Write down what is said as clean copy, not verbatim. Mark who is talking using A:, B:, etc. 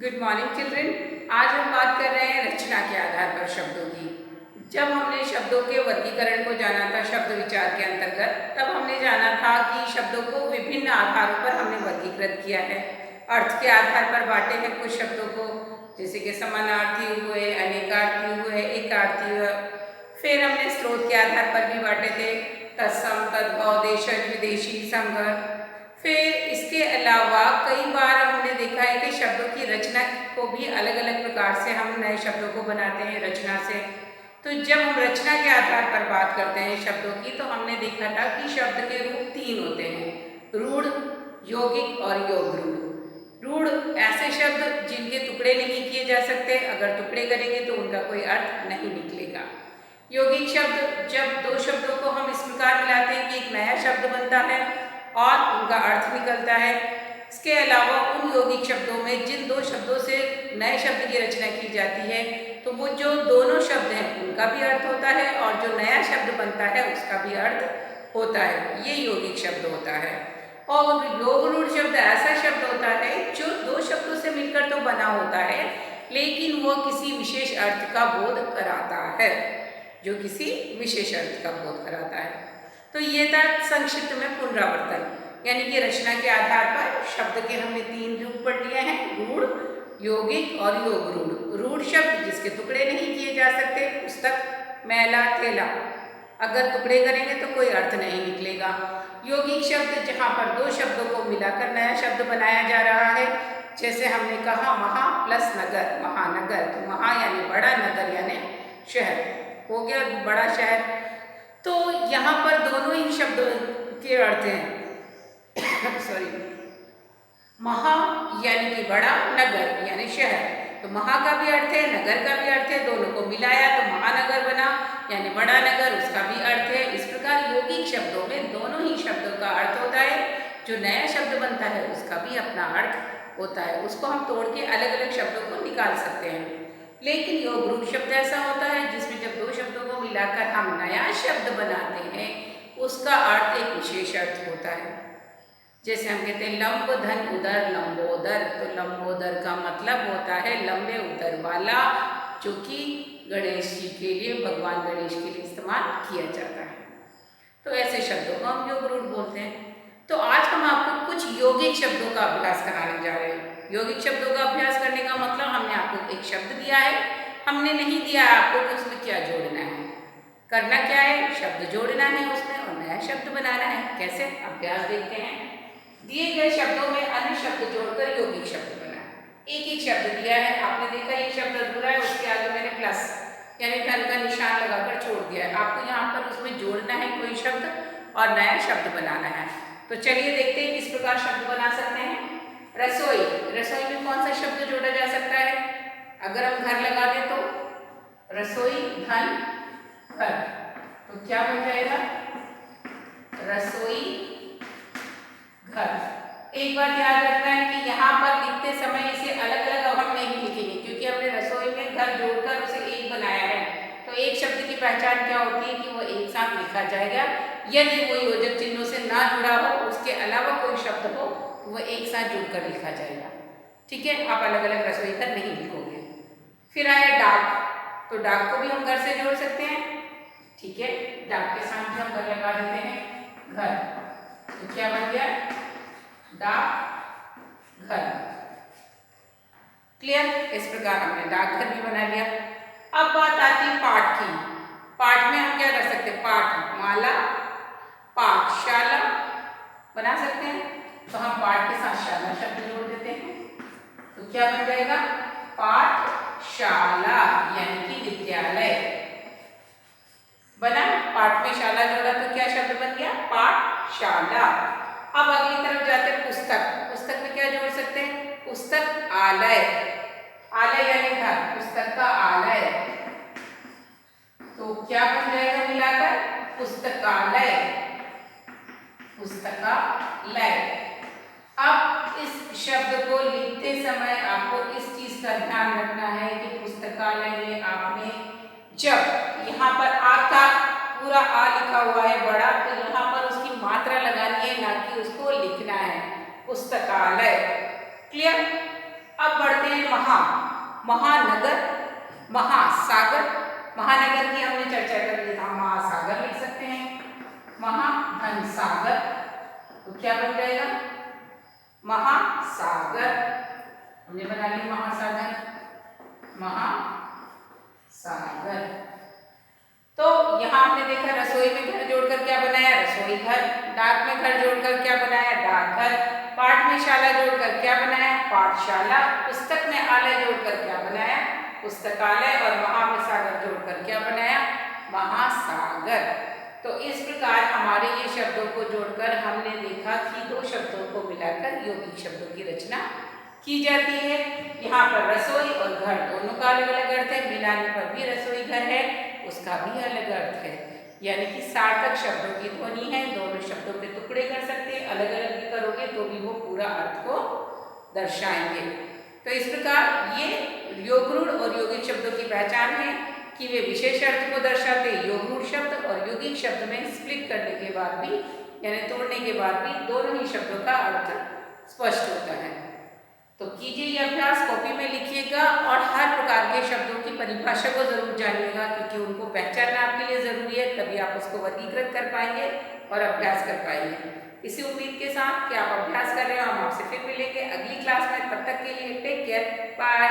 A: Good morning children. आज हम बात कर रहे हैं रचना के आधार पर शब्दों की। जब हमने शब्दों के वर्गीकरण को जाना था शब्द विचार के अंतर्गत, तब हमने जाना था कि शब्दों को विभिन्न आधारों पर हमने वर्गीकृत किया है। अर्थ के आधार पर बांटे हैं कुछ शब्दों को, जैसे कि समानार्थी हुए, अनेकार्थी हुए, एकार्थी हुए। फिर हमने स्रोत के आधार पर भी बांटे थे, तत्सम, तद्भव, देशज, विदेशी, संकर। फिर इसके अलावा कई बार हमने देखा है कि शब्दों की रचना को भी अलग अलग प्रकार से हम नए शब्दों को बनाते हैं रचना से। तो जब हम रचना के आधार पर बात करते हैं शब्दों की, तो हमने देखा था कि शब्द के रूप तीन होते हैं, रूढ़, यौगिक और योग रूढ़। रूढ़ ऐसे शब्द जिनके टुकड़े नहीं किए जा सकते, अगर टुकड़े करेंगे तो उनका कोई अर्थ नहीं निकलेगा। यौगिक शब्द, जब दो शब्दों को हम इस प्रकार मिलाते हैं कि एक नया शब्द बनता है और उनका अर्थ निकलता है। इसके अलावा उन यौगिक शब्दों में जिन दो शब्दों से नए शब्द की रचना की जाती है, तो वो जो दोनों शब्द हैं उनका भी अर्थ होता है और जो नया शब्द बनता है उसका भी अर्थ होता है। ये यौगिक शब्द होता है। और योग रूढ़ शब्द ऐसा शब्द होता है जो दो शब्दों से मिलकर तो बना होता है, लेकिन वो किसी विशेष अर्थ का बोध कराता है, जो किसी विशेष अर्थ का बोध कराता है। तो ये था संक्षिप्त में पुनरावर्तन, यानी कि रचना के आधार पर शब्द के हमने तीन रूप पढ़ लिए हैं, रूढ़, यौगिक और योग रूढ़। रूढ़ शब्द जिसके टुकड़े नहीं किए जा सकते, पुस्तक, मैला, थैला, अगर टुकड़े करेंगे तो कोई अर्थ नहीं निकलेगा। यौगिक शब्द जहाँ पर दो शब्दों को मिलाकर नया शब्द बनाया जा रहा है, जैसे हमने कहा महा प्लस नगर, महानगर। तो महा यानी बड़ा, नगर यानी शहर, हो गया बड़ा शहर। तो यहाँ पर दोनों ही शब्दों के अर्थ हैं सॉरी, महा यानी कि बड़ा, नगर यानी शहर। तो महा का भी अर्थ है, नगर का भी अर्थ है, दोनों को मिलाया तो महानगर बना, यानी बड़ा नगर, उसका भी अर्थ है। इस प्रकार यौगिक शब्दों में दोनों ही शब्दों का अर्थ होता है। जो नया शब्द बनता है उसका भी अपना अर्थ होता है, उसको हम तोड़ के अलग अलग शब्दों को निकाल सकते हैं। लेकिन योग रूढ़ शब्द ऐसा होता है जिसमें जब दो शब्दों को मिलाकर हम नया शब्द बनाते हैं, उसका अर्थ एक विशेष अर्थ होता है। जैसे हम कहते हैं लंब धन उदर लंबोदर, तो लंबोदर का मतलब होता है लंबे उदर वाला, जो कि गणेश जी के लिए, भगवान गणेश के लिए इस्तेमाल किया जाता है। तो ऐसे शब्दों को हम योग रूढ़ बोलते हैं। तो आज हम आपको कुछ यौगिक शब्दों का अभ्यास कराने जा रहे हैं। यौगिक शब्दों का अभ्यास करने का मतलब, हमने आपको एक शब्द दिया है, हमने नहीं दिया है आपको कि उसमें क्या जोड़ना है। करना क्या है, शब्द जोड़ना है उसमें और नया शब्द बनाना है। कैसे, अभ्यास देखते हैं। दिए गए शब्दों में अन्य शब्द जोड़कर यौगिक शब्द बना। एक एक शब्द दिया है, आपने देखा ये शब्द अधूरा है, उसके आगे मैंने प्लस यानी धन का निशान लगाकर छोड़ दिया है। आपको यहाँ पर उसमें जोड़ना है कोई शब्द और नया शब्द बनाना है। तो चलिए देखते हैं किस प्रकार शब्द बना सकते हैं। रसोई, रसोई में कौन सा शब्द जोड़ा जा सकता है? अगर हम घर लगा दें तो रसोई धन घर, तो क्या बन जाएगा, रसोई घर। एक बात याद रखना है कि यहाँ पर लिखते समय इसे अलग अलग अब हम नहीं लिखेंगे, क्योंकि हमने रसोई में घर जोड़कर उसे एक बनाया है। तो एक शब्द की पहचान क्या होती है कि वो एक साथ लिखा जाएगा। यदि वो योजक चिन्हों से ना जुड़ा हो, उसके अलावा कोई शब्द हो, तो वह एक साथ जुड़कर लिखा जाएगा। ठीक है, आप अलग अलग रसोई घर नहीं लिखोगे। फिर आया डाक, तो डाक को भी हम घर से जोड़ सकते हैं। ठीक है, डाक के साथ हम घर लगा देते हैं घर, तो क्या बन गया, डाक घर। क्लियर, इस प्रकार हमने डाक घर भी बना लिया। अब बात आती है पाठ की। पाठ में हम क्या कर सकते हैं, पाठमाला, पाठशाला बना सकते हैं। तो हम पाठ के साथ शाला शब्द जोड़ देते हैं, तो क्या बन जाएगा, पाठशाला यानी कि विद्यालय बना। पाठ में शाला जोड़ा तो क्या शब्द बन गया, पाठशाला। अब अगली तरफ जाते हैं पुस्तक। पुस्तक में क्या जोड़ सकते हैं, पुस्तक आलय, आलय यानी घर, पुस्तक का आलय, तो क्या बन जाएगा मिलाकर, पुस्तकालय, पुस्तकालय। अब इस शब्द को लिखते समय आपको इस चीज का ध्यान रखना है कि पुस्तकालय में आपने जब यहाँ पर आ का पूरा आ लिखा हुआ है बड़ा, तो यहाँ पर उसकी मात्रा लगानी है, ना कि उसको लिखना है, पुस्तकालय। क्लियर। अब बढ़ते हैं महानगर, महासागर। महानगर की हमने चर्चा कर ली था, महासागर लिख सकते हैं। महासागर तो क्या बन जाएगा? महासागर। हमने बना ली महासागर, महासागर। तो यहाँ हमने देखा रसोई में घर जोड़कर क्या बनाया? रसोई घर। डाक में घर जोड़कर क्या बनाया? डाकघर। पाठ में शाला जोड़कर क्या बनाया? पाठशाला। पुस्तक में आलय जोड़कर क्या बनाया? पुस्तकालय। और महा में सागर जोड़कर क्या बनाया? महासागर। तो इस प्रकार हमारे ये शब्दों को जोड़कर हमने देखा कि दो शब्दों को मिलाकर यौगिक शब्दों की रचना की जाती है। यहाँ पर रसोई और घर दोनों का अलग अलग अर्थ है। मिलाने पर भी रसोई घर है, उसका भी अलग अर्थ है। यानी कि सार्थक शब्दों की ध्वनि है। दोनों शब्दों के टुकड़े कर सकते हैं, अलग अलग भी करोगे तो भी वो पूरा अर्थ को दर्शाएंगे। तो इस प्रकार ये योगरूढ़ और यौगिक शब्दों की पहचान है कि वे विशेष अर्थ को दर्शाते योगरूढ़ शब्द, और यौगिक शब्द में स्प्लिट करने के बाद भी यानी तोड़ने के बाद भी दोनों ही शब्दों का अर्थ स्पष्ट होता है। तो कीजिए ये अभ्यास, कॉपी में लिखिएगा और हर प्रकार के शब्दों की परिभाषा को जरूर जानिएगा, क्योंकि उनको पहचानना आपके लिए जरूरी है। तभी आप उसको वर्गीकृत कर पाएंगे और अभ्यास कर पाएंगे। इसी उम्मीद के साथ कि आप अभ्यास कर रहे हो, हम आपसे फिर मिलेंगे अगली क्लास में। तब तक के लिए टेक केयर, बाय।